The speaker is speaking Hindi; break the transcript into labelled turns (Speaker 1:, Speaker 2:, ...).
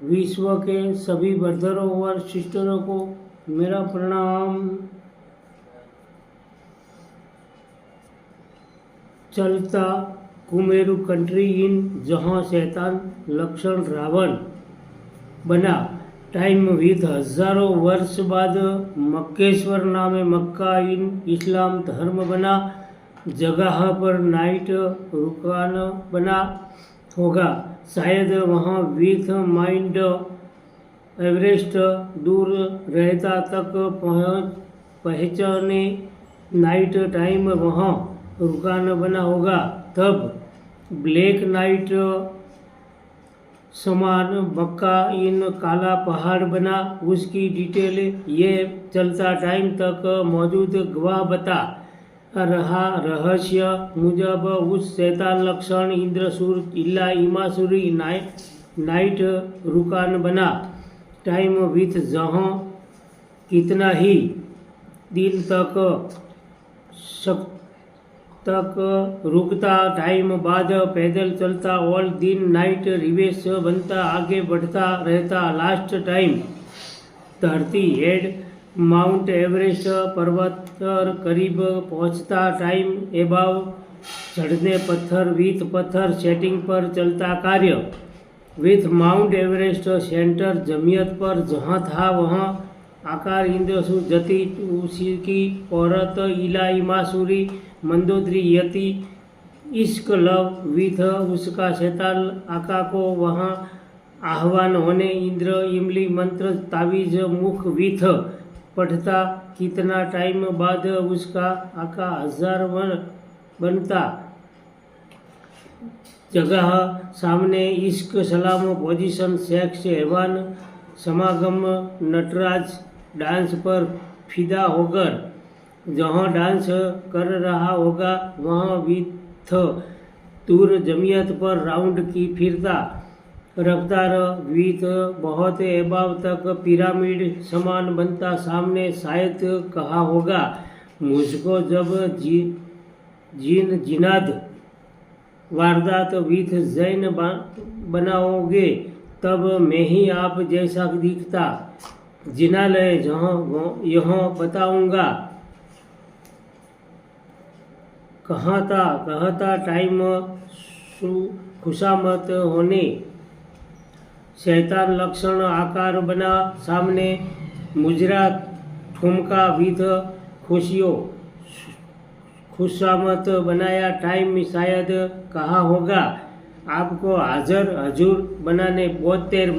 Speaker 1: विश्व के सभी ब्रदरों और सिस्टरों को मेरा प्रणाम। चलता कुमेरु कंट्री इन जहाँ शैतान लक्षण रावण बना। टाइम विथ हजारों वर्ष बाद मक्केश्वर नामे मक्का इन इस्लाम धर्म बना। जगह पर नाइट रुकान बना होगा, शायद वहाँ विथ माइंड एवरेस्ट दूर रहता तक पहचाने। नाइट टाइम वहाँ रुकान बना होगा, तब ब्लैक नाइट समान मक्का इन काला पहाड़ बना। उसकी डिटेल ये चलता टाइम तक मौजूद गवाह बता रहा। रहस्य मुजब उस शैतान लक्षण इंद्रसूर इल्ला इमासुरी नाइट रुकान बना। टाइम विथ जहाँ कितना ही दिन तक रुकता, टाइम बाद पैदल चलता, ऑल दिन नाइट रिवेश बनता, आगे बढ़ता रहता। लास्ट टाइम धरती हेड माउंट एवरेस्ट पर्वत पर करीब पहुंचता। टाइम एबाव चढ़ने पत्थर विथ पत्थर सेटिंग पर चलता कार्य। With mount Everest centre Jamiat पर जहाँ था वहाँ आकार इंद्रसूर जति उसकी औरत इला इमासुरी मंदोदरी यति इश्क लव विथ उसका शैतान आका को वहाँ आह्वान होने। इंद्र इमली मंत्र तावीज मुख विथ पढ़ता। कितना टाइम बाद उसका आका हजार बनता। जगह सामने इश्क सलाम पोजीशन सेक्स हैवान समागम नटराज डांस पर फिदा होकर जहाँ डांस कर रहा होगा वहाँ विथ दूर जमीयत पर राउंड की फिरता। रफ्तार विथ बहुत एबाव तक पिरामिड समान बनता। सामने शायद कहा होगा, मुझको जब जिनाद वारदात विथ जैन बनाओगे तब मैं ही आप जैसा दिखता। जिनालय जहाँ यहाँ बताऊंगा। कहता टाइम खुशामत होने शैतान लक्षण आकार बना। सामने मुजरा ठुमका विध खुशामत बनाया। टाइम में शायद कहा होगा, आपको हाजर हजूर बनाने 72